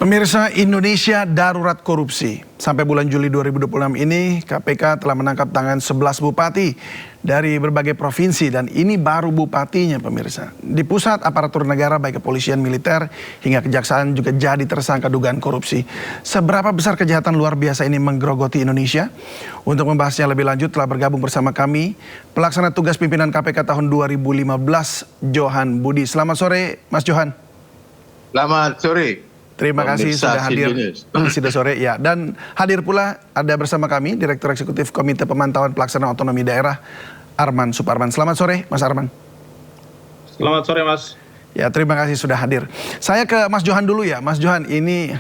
Pemirsa, Indonesia darurat korupsi. Sampai bulan Juli 2026 ini, KPK telah menangkap tangan 11 bupati dari berbagai provinsi dan ini baru bupatinya, pemirsa. Di pusat aparatur negara baik kepolisian, militer hingga kejaksaan juga jadi tersangka dugaan korupsi. Seberapa besar kejahatan luar biasa ini menggerogoti Indonesia? Untuk membahasnya lebih lanjut telah bergabung bersama kami pelaksana tugas pimpinan KPK tahun 2015, Johan Budi. Selamat sore, Mas Johan. Selamat sore. Terima kasih sudah hadir di sore ya. Dan hadir pula ada bersama kami Direktur Eksekutif Komite Pemantauan Pelaksanaan Otonomi Daerah Arman Suparman. Selamat sore Mas Arman. Selamat sore Mas. Ya, terima kasih sudah hadir. Saya ke Mas Johan dulu ya. Mas Johan, ini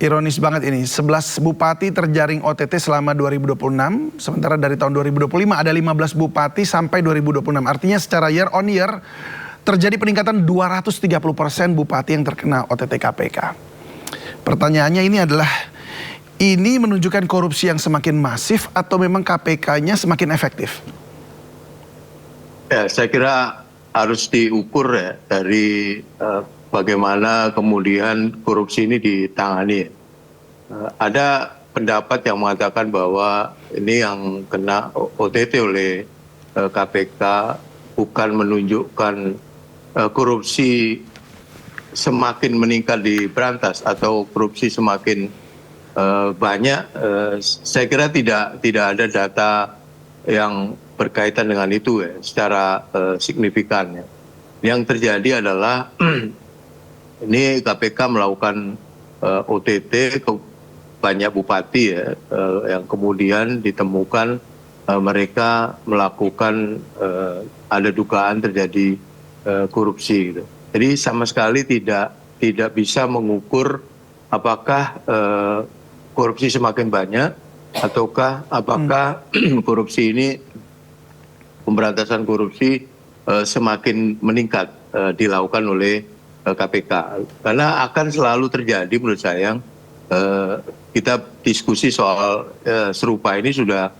ironis banget ini. 11 bupati terjaring OTT selama 2026. Sementara dari tahun 2025 ada 15 bupati sampai 2026. Artinya secara year on year terjadi peningkatan 230% bupati yang terkena OTT KPK. Pertanyaannya ini adalah, ini menunjukkan korupsi yang semakin masif atau memang KPK-nya semakin efektif? Ya, saya kira harus diukur ya dari bagaimana kemudian korupsi ini ditangani. Ada pendapat yang mengatakan bahwa ini yang kena OTT oleh KPK bukan menunjukkan korupsi semakin meningkat di berantas atau korupsi semakin banyak. Saya kira tidak ada data yang berkaitan dengan itu ya, secara signifikan. Ya. Yang terjadi adalah ini KPK melakukan OTT ke banyak bupati ya, yang kemudian ditemukan mereka melakukan ada dugaan terjadi korupsi gitu. Jadi sama sekali tidak bisa mengukur apakah korupsi semakin banyak ataukah apakah korupsi ini, pemberantasan korupsi semakin meningkat dilakukan oleh KPK. Karena akan selalu terjadi menurut saya, kita diskusi soal serupa ini sudah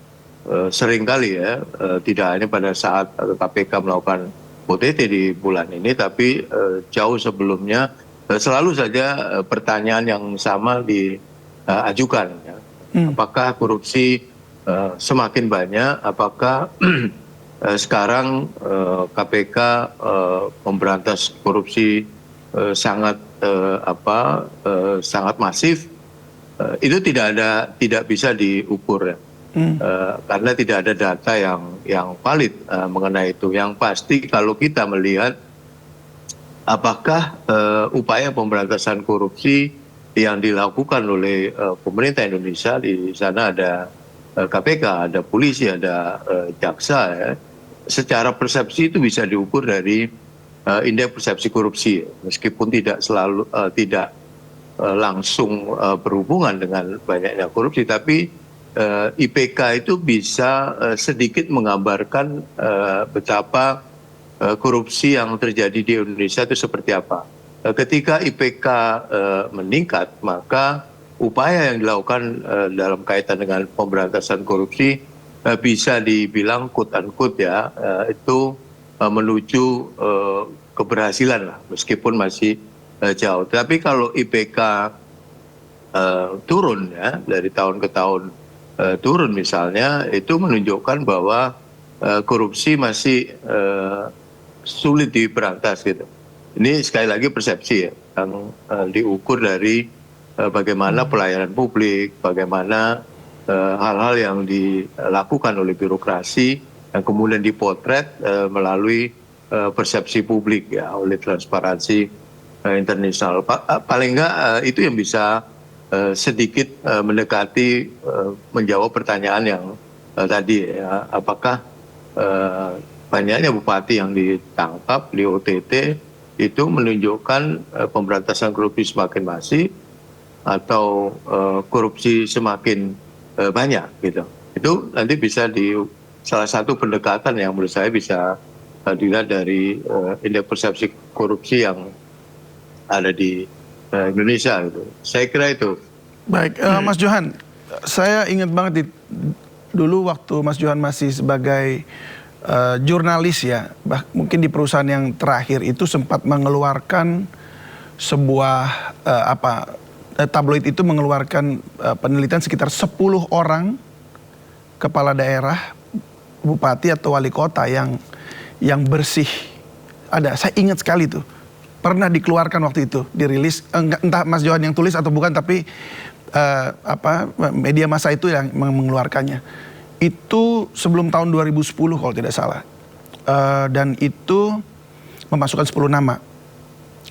sering kali ya, tidak hanya pada saat KPK melakukan OTT di bulan ini, tapi jauh sebelumnya selalu saja pertanyaan yang sama diajukan. Ya. Apakah korupsi semakin banyak? Apakah sekarang KPK memberantas korupsi sangat masif? Itu tidak bisa diukur ya. Karena tidak ada data yang valid mengenai itu. Yang pasti kalau kita melihat apakah upaya pemberantasan korupsi yang dilakukan oleh pemerintah Indonesia, di sana ada KPK, ada polisi, ada jaksa ya, secara persepsi itu bisa diukur dari indeks persepsi korupsi, meskipun tidak selalu langsung berhubungan dengan banyaknya korupsi, tapi IPK itu bisa sedikit menggambarkan betapa korupsi yang terjadi di Indonesia itu seperti apa. Ketika IPK meningkat, maka upaya yang dilakukan dalam kaitan dengan pemberantasan korupsi bisa dibilang quote-unquote ya, itu menuju keberhasilan lah, meskipun masih jauh. Tapi kalau IPK turun ya, dari tahun ke tahun turun misalnya, itu menunjukkan bahwa korupsi masih sulit diberantas gitu. Ini sekali lagi persepsi ya, yang diukur dari bagaimana pelayanan publik, bagaimana hal-hal yang dilakukan oleh birokrasi yang kemudian dipotret melalui persepsi publik ya, oleh transparansi internasional. Paling enggak itu yang bisa sedikit mendekati menjawab pertanyaan yang tadi ya, apakah banyaknya bupati yang ditangkap di OTT itu menunjukkan pemberantasan korupsi semakin masif atau korupsi semakin banyak gitu. Itu nanti bisa salah satu pendekatan yang menurut saya bisa dilihat dari indeks persepsi korupsi yang ada di Indonesia gitu. Saya kira itu. Baik, Mas Johan, saya ingat banget dulu waktu Mas Johan masih sebagai jurnalis ya, mungkin di perusahaan yang terakhir itu sempat mengeluarkan sebuah tabloid itu mengeluarkan penelitian sekitar 10 orang kepala daerah, bupati atau wali kota yang bersih. Ada, saya ingat sekali tuh. Pernah dikeluarkan waktu itu, dirilis, entah Mas Johan yang tulis atau bukan, tapi media massa itu yang mengeluarkannya. Itu sebelum tahun 2010 kalau tidak salah. Dan itu memasukkan 10 nama.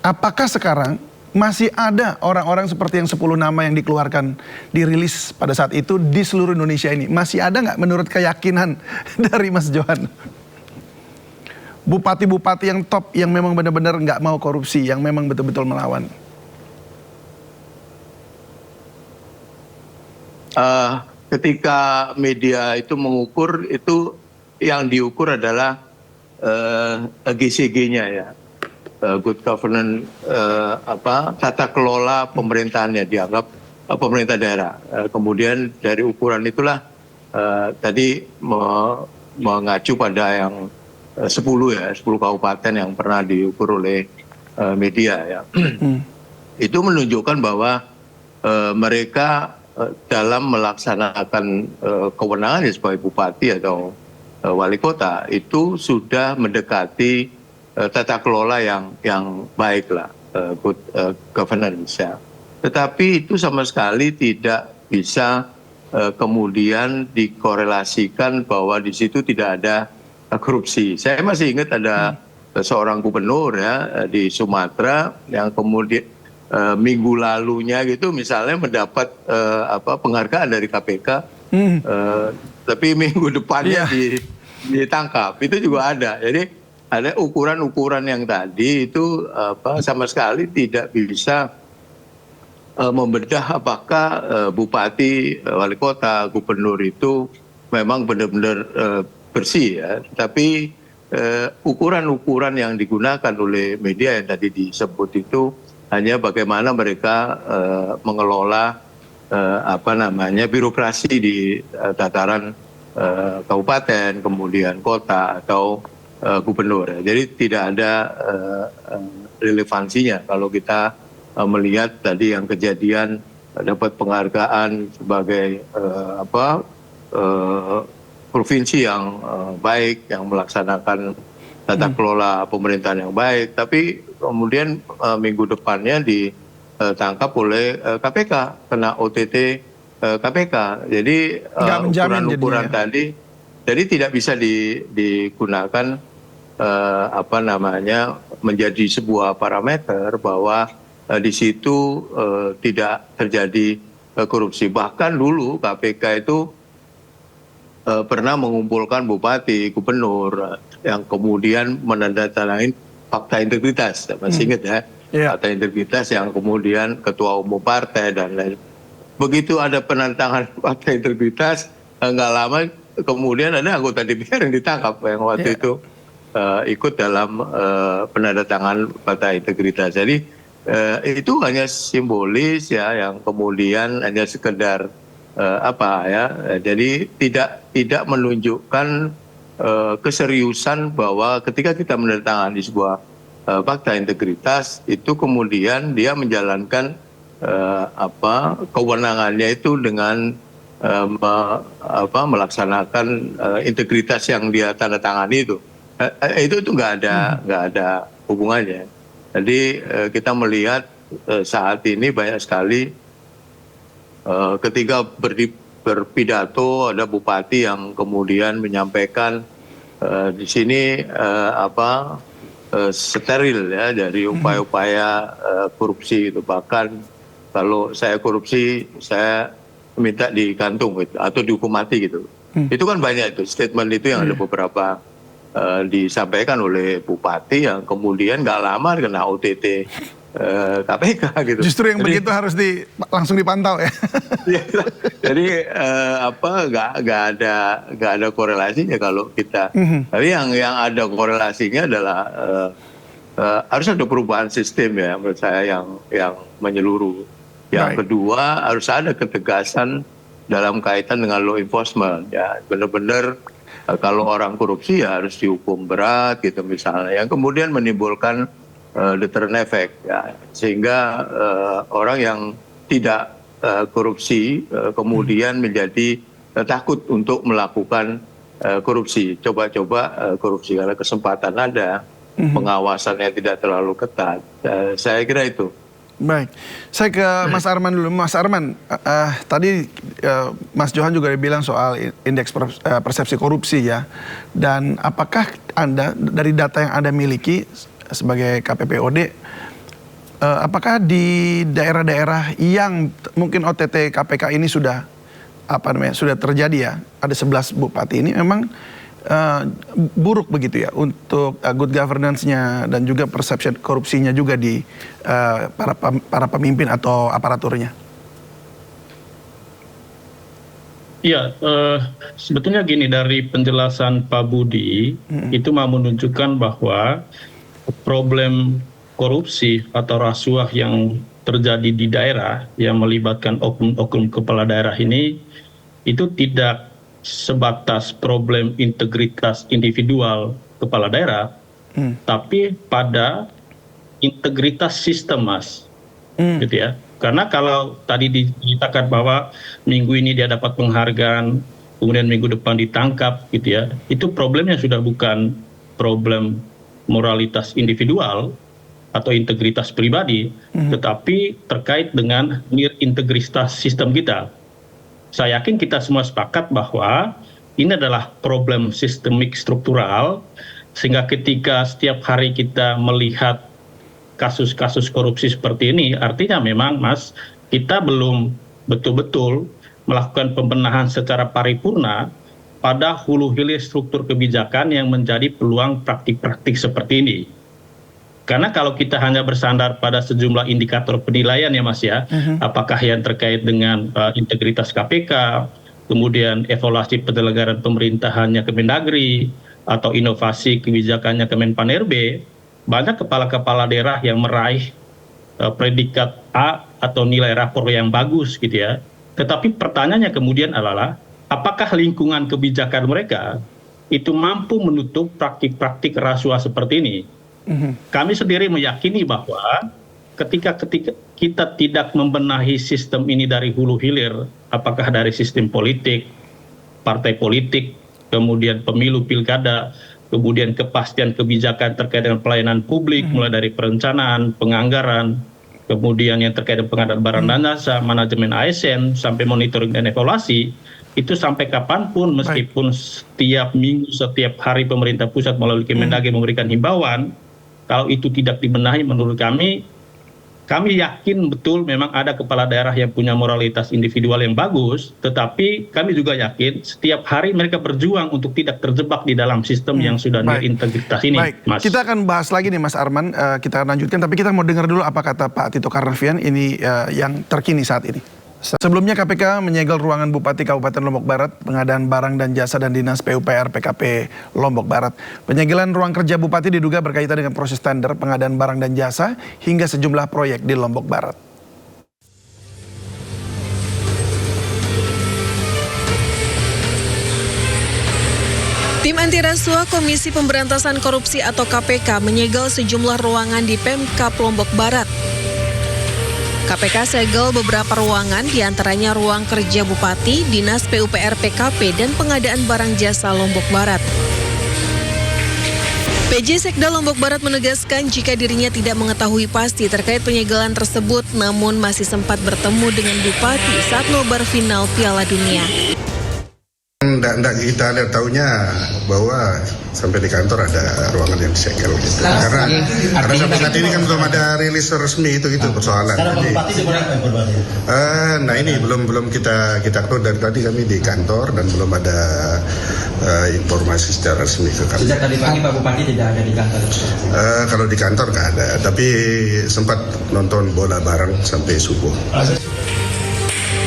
Apakah sekarang masih ada orang-orang seperti yang 10 nama yang dikeluarkan, dirilis pada saat itu di seluruh Indonesia ini? Masih ada nggak menurut keyakinan dari Mas Johan? Bupati-bupati yang top, yang memang benar-benar nggak mau korupsi, yang memang betul-betul melawan? Ketika media itu mengukur, itu yang diukur adalah GCG-nya ya. Good governance, tata kelola pemerintahannya dianggap pemerintah daerah. Kemudian dari ukuran itulah tadi mengacu pada yang 10 kabupaten yang pernah diukur oleh media ya. Itu menunjukkan bahwa mereka dalam melaksanakan kewenangan sebagai bupati atau wali kota itu sudah mendekati tata kelola yang baik lah, good governance ya. Tetapi itu sama sekali tidak bisa kemudian dikorelasikan bahwa di situ tidak ada korupsi. Saya masih ingat ada seorang gubernur ya di Sumatera yang kemudian minggu lalunya gitu misalnya mendapat penghargaan dari KPK, tapi minggu depannya ditangkap. Itu juga ada. Jadi ada ukuran-ukuran yang tadi itu sama sekali tidak bisa membedah apakah bupati, wali kota, gubernur itu memang benar-benar bersih ya. Tapi ukuran-ukuran yang digunakan oleh media yang tadi disebut itu hanya bagaimana mereka mengelola birokrasi di tataran kabupaten, kemudian kota atau gubernur. Jadi tidak ada relevansinya kalau kita melihat tadi yang kejadian dapat penghargaan sebagai provinsi yang baik, yang melaksanakan tata kelola pemerintahan yang baik, tapi kemudian minggu depannya ditangkap oleh KPK, kena OTT KPK. Jadi ukuran-ukuran tadi jadi tidak bisa digunakan menjadi sebuah parameter bahwa di situ tidak terjadi korupsi. Bahkan dulu KPK itu pernah mengumpulkan bupati, gubernur yang kemudian menandatangani fakta integritas, masih ingat ya? Fakta integritas yang kemudian ketua umum partai dan lain. Begitu ada penandatangan fakta integritas, nggak lama kemudian ada anggota DPR yang ditangkap yang waktu itu ikut dalam penandatangan fakta integritas. Jadi itu hanya simbolis ya, yang kemudian hanya sekedar jadi tidak menunjukkan keseriusan bahwa ketika kita menandatangani sebuah fakta integritas itu kemudian dia menjalankan kewenangannya itu dengan melaksanakan integritas yang dia tanda tangani itu nggak ada hubungannya. Jadi kita melihat saat ini banyak sekali ketika berpidato ada bupati yang kemudian menyampaikan di sini steril ya dari upaya-upaya korupsi itu. Bahkan kalau saya korupsi saya minta digantung gitu, atau dihukum mati gitu. Itu kan banyak itu statement itu yang ada beberapa disampaikan oleh bupati yang kemudian nggak lama kena OTT KPK gitu. Justru yang begitu harus langsung dipantau ya. Jadi nggak ada korelasinya kalau kita. Tapi yang ada korelasinya adalah harus ada perubahan sistem ya menurut saya yang menyeluruh. Yang kedua harus ada ketegasan dalam kaitan dengan law enforcement ya, benar-benar kalau orang korupsi ya harus dihukum berat gitu misalnya, yang kemudian menimbulkan deterrent effect, ya. Sehingga orang yang tidak korupsi kemudian menjadi takut untuk melakukan korupsi, coba-coba korupsi karena kesempatan ada, pengawasannya tidak terlalu ketat. Saya kira itu. Baik, saya ke Mas Arman dulu. Mas Arman, tadi Mas Johan juga bilang soal indeks persepsi korupsi ya. Dan apakah Anda dari data yang Anda miliki sebagai KPPOD, apakah di daerah-daerah yang mungkin OTT KPK ini sudah sudah terjadi ya, ada 11 bupati ini memang buruk begitu ya untuk good governance-nya dan juga persepsi korupsinya juga di para pemimpin atau aparaturnya? Iya, sebetulnya gini, dari penjelasan Pak Budi itu mau menunjukkan bahwa problem korupsi atau rasuah yang terjadi di daerah yang melibatkan oknum-oknum kepala daerah ini itu tidak sebatas problem integritas individual kepala daerah, tapi pada integritas sistem, Mas, gitu ya. Karena kalau tadi diceritakan bahwa minggu ini dia dapat penghargaan, kemudian minggu depan ditangkap, gitu ya, itu problemnya sudah bukan problem moralitas individual atau integritas pribadi, tetapi terkait dengan integritas sistem kita. Saya yakin kita semua sepakat bahwa ini adalah problem sistemik struktural, sehingga ketika setiap hari kita melihat kasus-kasus korupsi seperti ini, artinya memang, Mas, kita belum betul-betul melakukan pembenahan secara paripurna pada hulu hilir struktur kebijakan yang menjadi peluang praktik-praktik seperti ini. Karena kalau kita hanya bersandar pada sejumlah indikator penilaian ya, Mas ya, apakah yang terkait dengan integritas KPK, kemudian evaluasi penyelenggaraan pemerintahannya Kemendagri, atau inovasi kebijakannya Kemenpan-RB, banyak kepala-kepala daerah yang meraih predikat A atau nilai rapor yang bagus gitu ya. Tetapi pertanyaannya kemudian adalah, apakah lingkungan kebijakan mereka itu mampu menutup praktik-praktik rasuah seperti ini? Kami sendiri meyakini bahwa ketika kita tidak membenahi sistem ini dari hulu hilir, apakah dari sistem politik, partai politik, kemudian pemilu pilkada, kemudian kepastian kebijakan terkait dengan pelayanan publik, mulai dari perencanaan, penganggaran, kemudian yang terkait dengan pengadaan barang dan jasa, manajemen ASN, sampai monitoring dan evaluasi, itu sampai kapanpun, meskipun setiap minggu, setiap hari pemerintah pusat melalui Kemendagri memberikan himbauan, kalau itu tidak dibenahi, menurut kami yakin betul memang ada kepala daerah yang punya moralitas individual yang bagus, tetapi kami juga yakin setiap hari mereka berjuang untuk tidak terjebak di dalam sistem yang sudah integritas ini. Baik, Mas. Kita akan bahas lagi nih Mas Arman, kita akan lanjutkan, tapi kita mau dengar dulu apa kata Pak Tito Karnavian ini yang terkini saat ini. Sebelumnya KPK menyegel ruangan Bupati Kabupaten Lombok Barat, pengadaan barang dan jasa dan Dinas PUPR PKP Lombok Barat. Penyegelan ruang kerja Bupati diduga berkaitan dengan proses tender pengadaan barang dan jasa hingga sejumlah proyek di Lombok Barat. Tim anti rasuah Komisi Pemberantasan Korupsi atau KPK menyegel sejumlah ruangan di Pemkab Lombok Barat. KPK segel beberapa ruangan, diantaranya ruang kerja Bupati, Dinas PUPR PKP, dan pengadaan barang jasa Lombok Barat. PJ Sekda Lombok Barat menegaskan jika dirinya tidak mengetahui pasti terkait penyegelan tersebut, namun masih sempat bertemu dengan Bupati saat nobar final Piala Dunia. Nggak kita lihat tahunya bahwa sampai di kantor ada ruangan yang disegel gitu. Karena sampai saat ini kan belum ada rilis resmi itu persoalan. Nah ini belum kita keluar dari tadi kami di kantor dan belum ada informasi secara resmi ke kantor. Sejak tadi pagi Pak Bupati tidak ada di kantor. Kalau di kantor nggak ada, tapi sempat nonton bola bareng sampai subuh.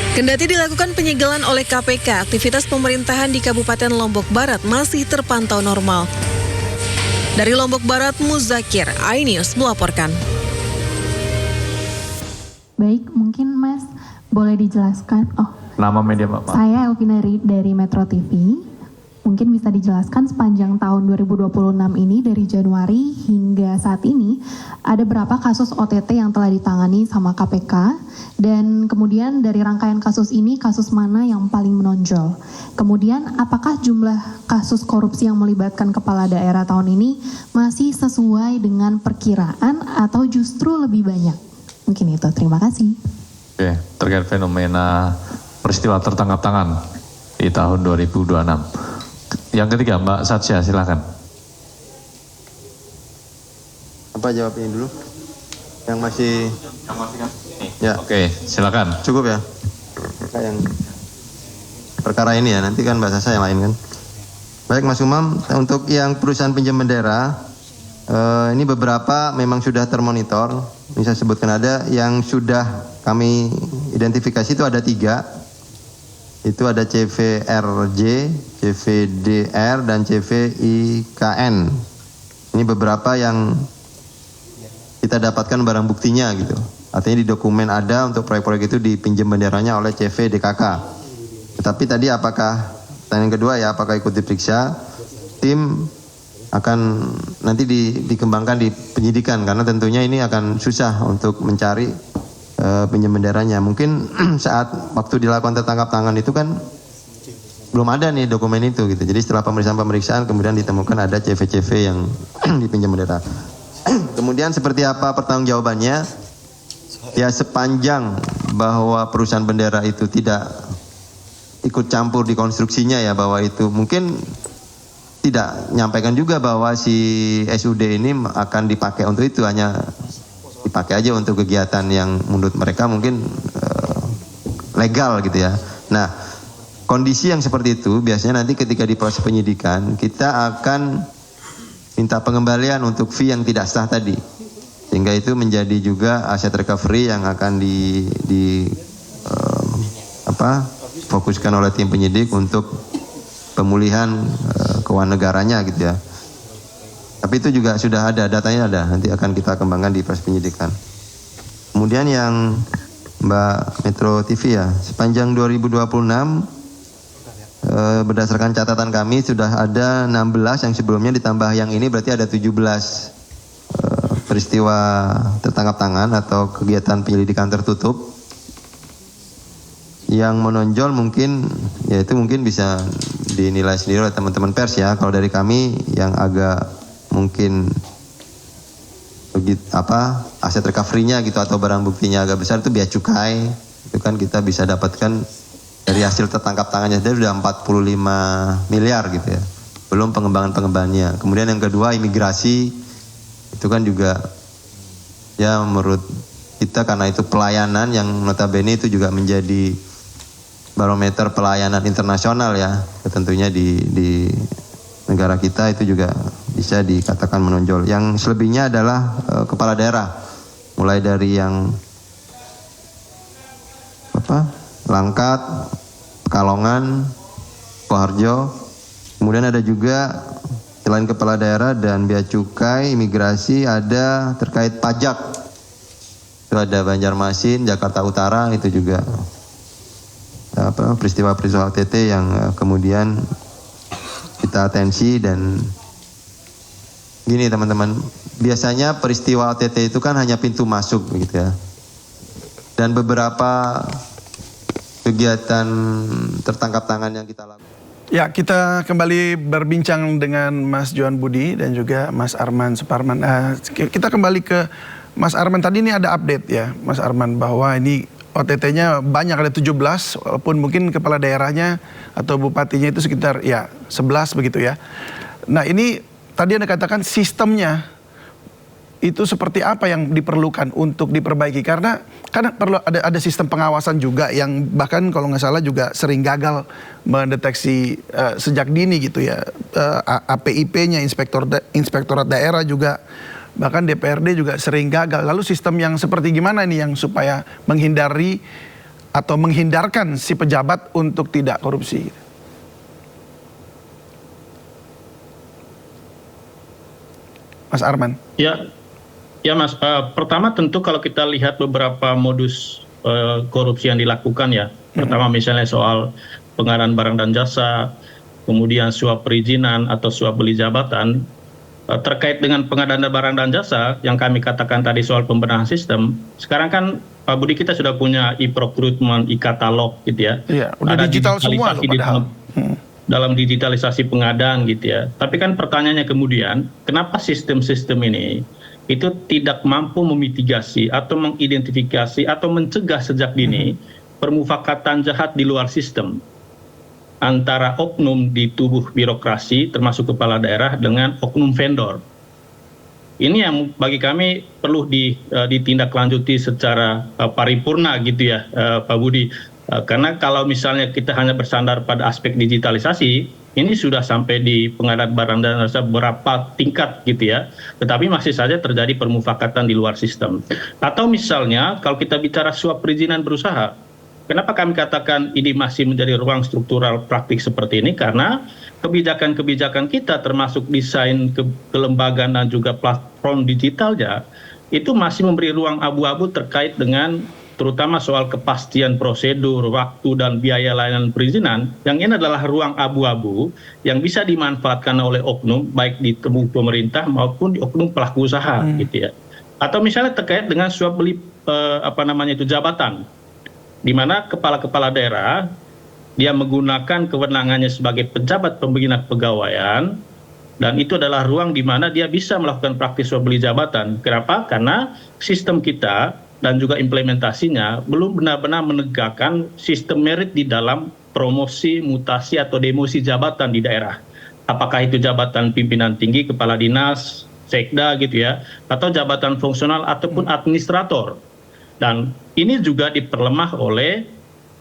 Kendati dilakukan penyegelan oleh KPK, aktivitas pemerintahan di Kabupaten Lombok Barat masih terpantau normal. Dari Lombok Barat, Muzakir, iNews melaporkan. Baik, mungkin Mas boleh dijelaskan. Nama media Bapak? Saya Elvina dari Metro TV. mungkin bisa dijelaskan sepanjang tahun 2026 ini dari Januari hingga saat ini ada berapa kasus OTT yang telah ditangani sama KPK, dan kemudian dari rangkaian kasus ini kasus mana yang paling menonjol. Kemudian apakah jumlah kasus korupsi yang melibatkan kepala daerah tahun ini masih sesuai dengan perkiraan atau justru lebih banyak? Mungkin itu, terima kasih. Oke, terkait fenomena peristiwa tertangkap tangan di tahun 2026. Yang ketiga, Mbak Satsya, silakan. Apa jawabnya dulu? Yang masih kan? ya. Oke, silakan. Cukup ya. Yang perkara ini ya, nanti kan bahasa saya yang lain kan. Baik Mas Umam, untuk yang perusahaan pinjam bendera, ini beberapa memang sudah termonitor. Bisa sebutkan ada yang sudah kami identifikasi itu ada 3. Itu ada CVRJ, CVDR, dan CVIKN. Ini beberapa yang kita dapatkan barang buktinya gitu. Artinya di dokumen ada untuk proyek-proyek itu dipinjam benderanya oleh CVDKK. Tetapi tadi apakah, pertanyaan kedua ya, apakah ikut diperiksa? Tim akan nanti dikembangkan di penyidikan, karena tentunya ini akan susah untuk mencari pinjam benderanya. Mungkin saat waktu dilakukan tertangkap tangan itu kan belum ada nih dokumen itu gitu. Jadi setelah pemeriksaan kemudian ditemukan ada CV-CV yang dipinjam bendera. Kemudian seperti apa pertanggungjawabannya? Ya sepanjang bahwa perusahaan bendera itu tidak ikut campur di konstruksinya ya, bahwa itu mungkin tidak nyampaikan juga bahwa si SUD ini akan dipakai untuk itu, hanya dipakai aja untuk kegiatan yang menurut mereka mungkin legal gitu ya. Nah, kondisi yang seperti itu biasanya nanti ketika di proses penyidikan kita akan minta pengembalian untuk fee yang tidak sah tadi, sehingga itu menjadi juga aset recovery yang akan fokuskan oleh tim penyidik untuk pemulihan keuangan negaranya gitu ya. Tapi itu juga sudah ada, datanya ada, nanti akan kita kembangkan di proses penyidikan. Kemudian yang Mbak Metro TV ya, sepanjang 2026 berdasarkan catatan kami sudah ada 16, yang sebelumnya ditambah yang ini berarti ada 17 peristiwa tertangkap tangan atau kegiatan penyelidikan tertutup. Yang menonjol mungkin, ya itu mungkin bisa dinilai sendiri oleh teman-teman pers ya. Kalau dari kami yang agak mungkin aset recovery-nya gitu atau barang buktinya agak besar itu bea cukai. Itu kan kita bisa dapatkan dari hasil tertangkap tangannya saja sudah 45 miliar gitu ya. Belum pengembangannya. Kemudian yang kedua imigrasi, itu kan juga ya menurut kita karena itu pelayanan yang notabene itu juga menjadi barometer pelayanan internasional ya, tentunya di negara kita itu juga bisa dikatakan menonjol. Yang selebihnya adalah kepala daerah, mulai dari yang Langkat, Pekalongan, Koharjo, kemudian ada juga selain kepala daerah dan bea cukai, imigrasi, ada terkait pajak, itu ada Banjarmasin, Jakarta Utara, itu juga peristiwa-peristiwa OTT yang kemudian kita atensi. Dan gini teman-teman, biasanya peristiwa OTT itu kan hanya pintu masuk gitu ya, dan beberapa kegiatan tertangkap tangan yang kita lakukan. Ya, kita kembali berbincang dengan Mas Johan Budi dan juga Mas Arman Suparman. Kita kembali ke Mas Arman. Tadi ini ada update ya Mas Arman, bahwa ini OTT-nya banyak, ada 17, walaupun mungkin kepala daerahnya atau bupatinya itu sekitar ya 11 begitu ya. Nah ini tadi Anda katakan sistemnya itu seperti apa yang diperlukan untuk diperbaiki, karena kan perlu ada sistem pengawasan juga yang bahkan kalau nggak salah juga sering gagal mendeteksi sejak dini gitu ya. APIP-nya, inspektorat daerah juga, bahkan DPRD juga sering gagal. Lalu sistem yang seperti gimana nih yang supaya menghindari atau menghindarkan si pejabat untuk tidak korupsi? Mas Arman. Ya Mas, pertama tentu kalau kita lihat beberapa modus korupsi yang dilakukan ya. Pertama misalnya soal pengadaan barang dan jasa, kemudian suap perizinan atau suap beli jabatan, terkait dengan pengadaan barang dan jasa yang kami katakan tadi soal pembenahan sistem, sekarang kan Pak Budi kita sudah punya e-procurement, e-katalog gitu ya. Iya, udah ada digital semua loh padahal. Dalam digitalisasi pengadaan gitu ya. Tapi kan pertanyaannya kemudian, kenapa sistem-sistem ini itu tidak mampu memitigasi atau mengidentifikasi atau mencegah sejak dini permufakatan jahat di luar sistem antara oknum di tubuh birokrasi termasuk kepala daerah dengan oknum vendor. Ini yang bagi kami perlu ditindaklanjuti secara paripurna gitu ya, Pak Budi. Karena kalau misalnya kita hanya bersandar pada aspek digitalisasi, ini sudah sampai di pengadaan barang dan jasa berapa tingkat gitu ya, tetapi masih saja terjadi permufakatan di luar sistem. Atau misalnya kalau kita bicara suap perizinan berusaha, kenapa kami katakan ini masih menjadi ruang struktural praktik seperti ini? Karena kebijakan-kebijakan kita termasuk desain kelembagaan dan juga platform digitalnya, itu masih memberi ruang abu-abu terkait dengan terutama soal kepastian prosedur, waktu, dan biaya layanan perizinan, yang ini adalah ruang abu-abu yang bisa dimanfaatkan oleh oknum, baik di tubuh pemerintah maupun di oknum pelaku usaha, gitu ya. Atau misalnya terkait dengan suap beli jabatan, di mana kepala-kepala daerah dia menggunakan kewenangannya sebagai pejabat pembina kepegawaian, dan itu adalah ruang di mana dia bisa melakukan praktik suap beli jabatan. Kenapa? Karena sistem kita dan juga implementasinya belum benar-benar menegakkan sistem merit di dalam promosi, mutasi, atau demosi jabatan di daerah. Apakah itu jabatan pimpinan tinggi, kepala dinas, sekda gitu ya, atau jabatan fungsional ataupun administrator. Dan ini juga diperlemah oleh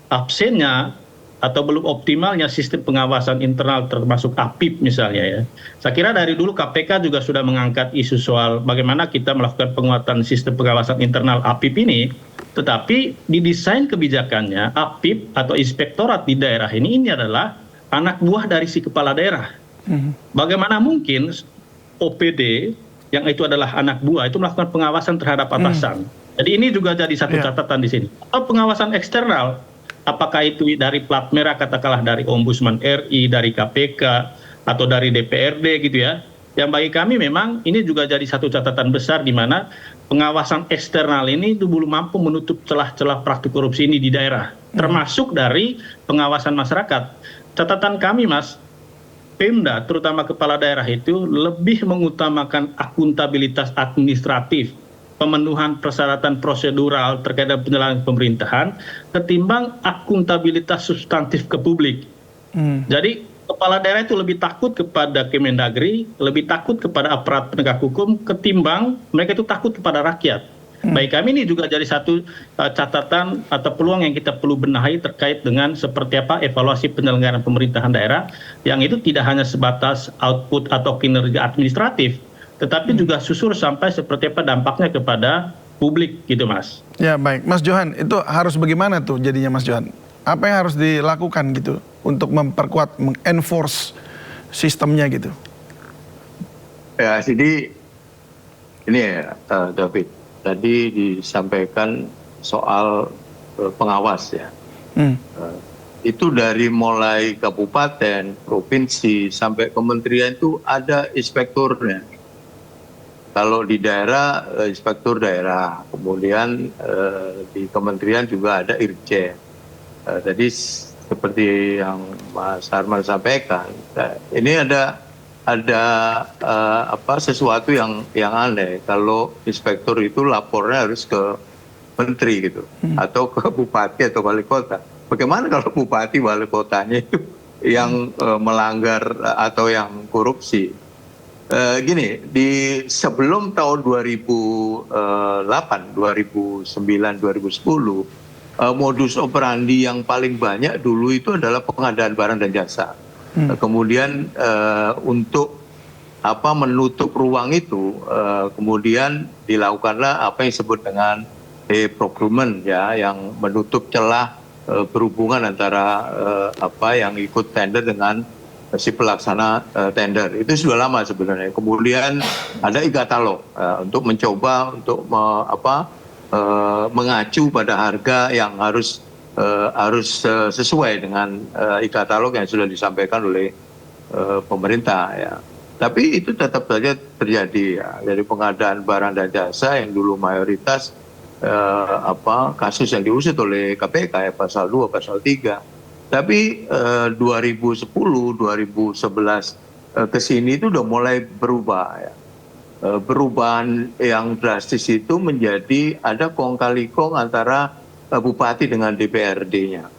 absennya atau belum optimalnya sistem pengawasan internal termasuk APIP misalnya ya. Saya kira dari dulu KPK juga sudah mengangkat isu soal bagaimana kita melakukan penguatan sistem pengawasan internal APIP ini, tetapi di desain kebijakannya APIP atau inspektorat di daerah ini adalah anak buah dari si kepala daerah. Bagaimana mungkin OPD yang itu adalah anak buah itu melakukan pengawasan terhadap atasan? Jadi ini juga jadi satu catatan di sini. Atau pengawasan eksternal, apakah itu dari plat merah katakanlah dari Ombudsman RI, dari KPK, atau dari DPRD gitu ya. Yang bagi kami memang ini juga jadi satu catatan besar di mana pengawasan eksternal ini itu belum mampu menutup celah-celah praktik korupsi ini di daerah. Termasuk dari pengawasan masyarakat. Catatan kami Mas, Pemda terutama kepala daerah itu lebih mengutamakan akuntabilitas administratif, pemenuhan persyaratan prosedural terkait dengan penyelenggaraan pemerintahan ketimbang akuntabilitas substantif ke publik. Jadi kepala daerah itu lebih takut kepada Kemendagri, lebih takut kepada aparat penegak hukum ketimbang mereka itu takut kepada rakyat. Baik kami ini juga jadi satu catatan atau peluang yang kita perlu benahi terkait dengan seperti apa evaluasi penyelenggaraan pemerintahan daerah yang itu tidak hanya sebatas output atau kinerja administratif, tetapi juga susur sampai seperti apa dampaknya kepada publik gitu Mas. Ya baik, Mas Johan, itu harus bagaimana tuh jadinya Mas Johan? Apa yang harus dilakukan gitu untuk memperkuat, mengenforce sistemnya gitu? Ya, jadi ini ya David, tadi disampaikan soal pengawas ya. Itu dari mulai kabupaten, provinsi, sampai kementerian itu ada inspekturnya. Kalau di daerah, inspektur daerah, kemudian di kementerian juga ada irjen. Tadi seperti yang Mas Harman sampaikan, ini ada sesuatu yang aneh. Kalau inspektur itu lapornya harus ke menteri gitu, atau ke bupati atau wali kota. Bagaimana kalau bupati wali kotanya itu yang melanggar atau yang korupsi? Gini, di sebelum tahun 2008, 2009, 2010, modus operandi yang paling banyak dulu itu adalah pengadaan barang dan jasa. Kemudian untuk menutup ruang itu, kemudian dilakukanlah apa yang disebut dengan e-procurement ya, yang menutup celah berhubungan antara yang ikut tender dengan si pelaksana tender. Itu sudah lama sebenarnya. Kemudian ada e-katalog untuk mencoba untuk mengacu pada harga yang harus sesuai dengan e-katalog yang sudah disampaikan oleh pemerintah ya. Tapi itu tetap saja terjadi ya. Dari pengadaan barang dan jasa yang dulu mayoritas kasus yang diusut oleh KPK ya, pasal 2, pasal 3. Tapi 2010, 2011 ke sini itu udah mulai berubah ya. Perubahan yang drastis itu menjadi ada kong kali kong antara bupati dengan DPRD-nya.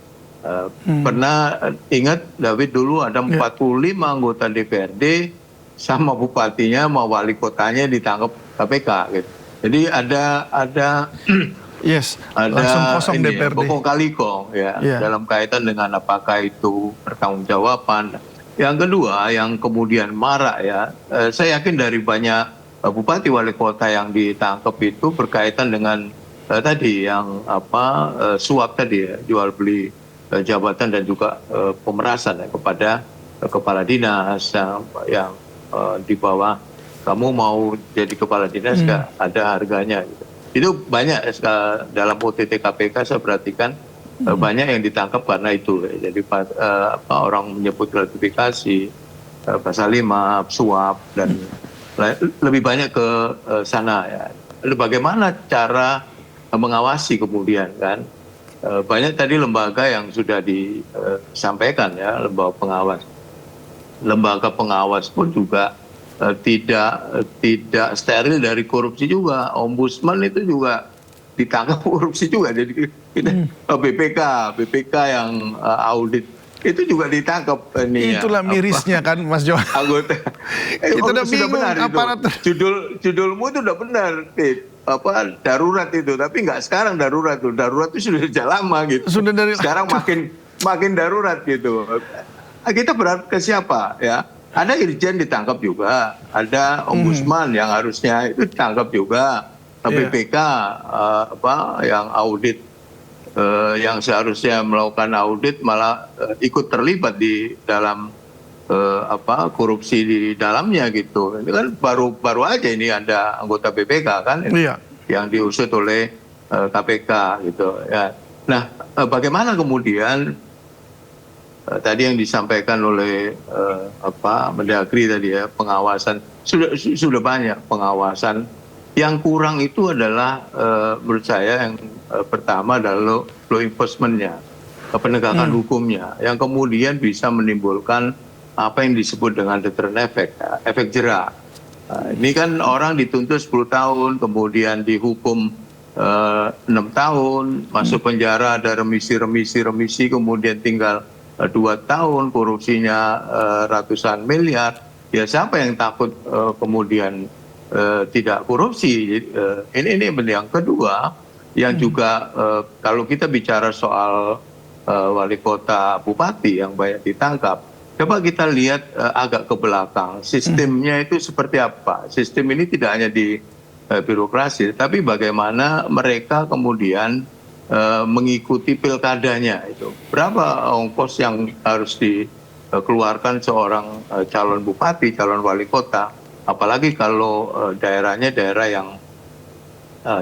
Pernah ingat David dulu ada 45 anggota DPRD sama bupatinya sama wali kotanya ditangkap KPK gitu. Jadi ada langsung kosong ini DPRD. kong kali kong ya dalam kaitan dengan apakah itu pertanggungjawaban. Yang kedua yang kemudian marak ya, saya yakin dari banyak bupati wali kota yang ditangkap itu berkaitan dengan tadi yang suap tadi ya, jual beli jabatan dan juga pemerasan ya, kepada kepala dinas yang di bawah kamu mau jadi kepala dinas nggak ada harganya gitu. Itu banyak dalam OTT KPK saya perhatikan banyak yang ditangkap karena itu ya. Jadi orang menyebut gratifikasi pasal 5 suap dan lebih banyak ke sana ya. Lalu bagaimana cara mengawasi kemudian kan? Banyak tadi lembaga yang sudah disampaikan ya, lembaga pengawas. Lembaga pengawas pun juga tidak steril dari korupsi juga. Ombudsman itu juga ditangkap korupsi juga. Jadi BPK yang audit itu juga ditangkap. Itulah mirisnya kan Mas Johan. Anggota. Kita udah bingung aparatur. Judulmu itu udah benar, darurat itu, tapi nggak sekarang darurat tuh. Darurat itu sudah sejak lama gitu. Sudah dari sekarang makin darurat gitu. Kita berharap ke siapa ya? Ada irjen ditangkap juga, ada ombudsman yang harusnya itu ditangkap juga, BPK yang audit yang seharusnya melakukan audit malah ikut terlibat di dalam korupsi di dalamnya gitu. Ini kan baru aja ini ada anggota BPK kan yang diusut oleh KPK gitu ya. Nah, bagaimana kemudian tadi yang disampaikan oleh Mendagri tadi ya, pengawasan sudah banyak pengawasan. Yang kurang itu adalah menurut saya yang pertama adalah law enforcement-nya, penegakan hukumnya, yang kemudian bisa menimbulkan apa yang disebut dengan deterrent effect, efek jera. Ini kan orang dituntut 10 tahun, kemudian dihukum 6 tahun, masuk penjara, ada remisi, kemudian tinggal 2 tahun, korupsinya ratusan miliar. Ya siapa yang takut kemudian tidak korupsi? Ini yang kedua, yang juga kalau kita bicara soal wali kota, bupati yang banyak ditangkap, coba kita lihat agak ke belakang, sistemnya itu seperti apa? Sistem ini tidak hanya di birokrasi, tapi bagaimana mereka kemudian mengikuti pilkadanya itu. Berapa ongkos yang harus dikeluarkan seorang calon bupati, calon wali kota, apalagi kalau daerahnya daerah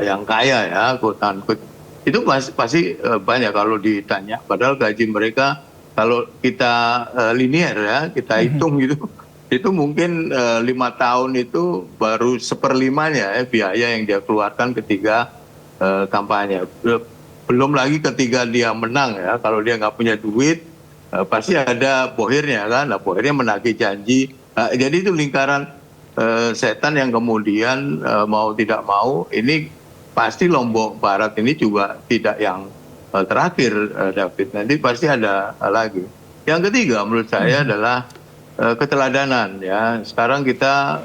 yang kaya ya, quote-unquote. Itu pasti banyak kalau ditanya, padahal gaji mereka kalau kita linear ya, kita hitung gitu, itu mungkin 5 tahun itu baru 1/5-nya ya biaya yang dia keluarkan ketika kampanye. Belum lagi ketika dia menang ya, kalau dia nggak punya duit, pasti ada bohirnya kan, bohirnya menagih janji. Jadi itu lingkaran setan yang kemudian mau tidak mau, ini pasti Lombok Barat ini juga tidak yang terakhir, David. Nanti pasti ada lagi. Yang ketiga menurut saya adalah keteladanan ya. Sekarang kita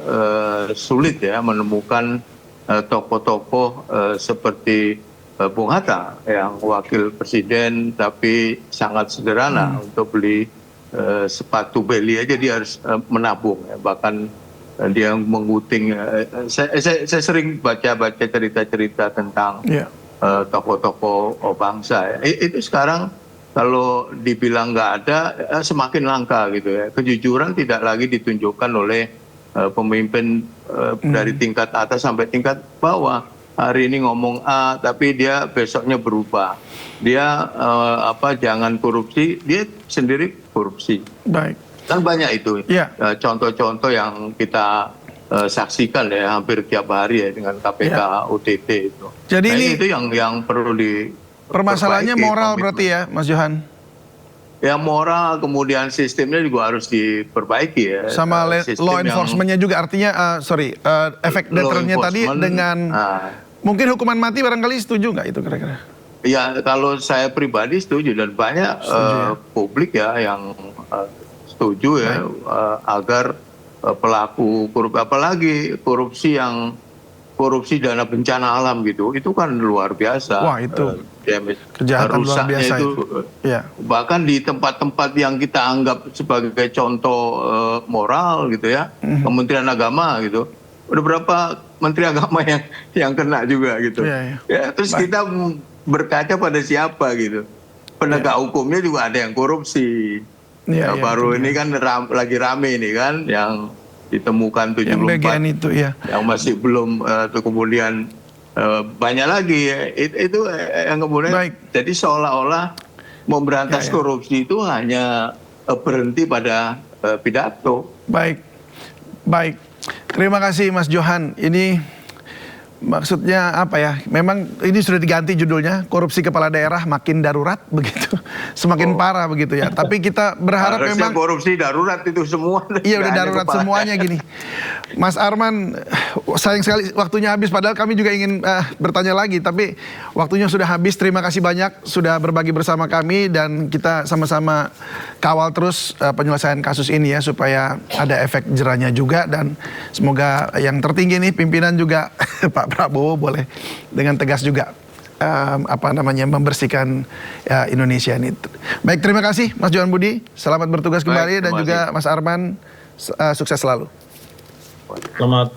sulit ya menemukan tokoh-tokoh seperti Bung Hatta yang wakil presiden tapi sangat sederhana, untuk beli sepatu beli aja dia harus menabung ya. Bahkan dia menguting. Saya sering baca cerita-cerita tentang tokoh-tokoh bangsa ya. Itu sekarang kalau dibilang nggak ada, semakin langka gitu ya. Kejujuran tidak lagi ditunjukkan oleh pemimpin dari tingkat atas sampai tingkat bawah. Hari ini ngomong A, tapi dia besoknya berubah. Dia jangan korupsi, dia sendiri korupsi. Baik. Kan banyak itu Iya. contoh-contoh yang kita saksikan ya hampir tiap hari ya dengan KPK OTT itu. Jadi Nah, ini itu yang perlu permasalahannya diperbaiki, moral komitmen. berarti ya, Mas Johan? Ya moral, kemudian sistemnya juga harus diperbaiki ya. Sama Sistem law yang- enforcement-nya juga, artinya efek Law deternya tadi enforcement, dengan mungkin hukuman mati barangkali setuju nggak itu kira-kira? Ya kalau saya pribadi setuju dan banyak publik ya yang setuju ya agar pelaku korupsi, apalagi korupsi dana bencana alam gitu, itu kan luar biasa. Wah, itu kejahatan luar rusaknya biasa itu. Ya. Bahkan di tempat-tempat yang kita anggap sebagai contoh moral gitu ya, Kementerian Agama gitu, udah berapa menteri agama yang kena juga gitu. Iya, iya. Ya, terus kita berkaca pada siapa gitu. Penegak hukumnya juga ada yang korupsi. Iya, Ya, iya, baru itu ini kan lagi rame ini kan yang ditemukan 74 yang BGN itu ya. yang masih belum tuh kemudian banyak lagi ya. Itu yang kemudian Baik. jadi seolah-olah memberantas korupsi itu hanya berhenti pada pidato. Baik. Terima kasih Mas Johan. Ini maksudnya apa ya? Memang ini sudah diganti judulnya, korupsi kepala daerah makin darurat begitu. Semakin parah begitu ya. Tapi kita berharap Harusnya memang korupsi darurat itu semua. iya udah Nggak hanya darurat kepala semuanya gini. Mas Arman, sayang sekali waktunya habis, padahal kami juga ingin bertanya lagi, tapi waktunya sudah habis. Terima kasih banyak sudah berbagi bersama kami dan kita sama-sama kawal terus penyelesaian kasus ini ya, supaya ada efek jerahnya juga, dan semoga yang tertinggi nih pimpinan juga Pak Prabowo boleh dengan tegas juga membersihkan Indonesia ini. Baik, terima kasih Mas Johan Budi, selamat bertugas kembali. Baik, dan terima juga kasih. Mas Arman, sukses selalu. Selamat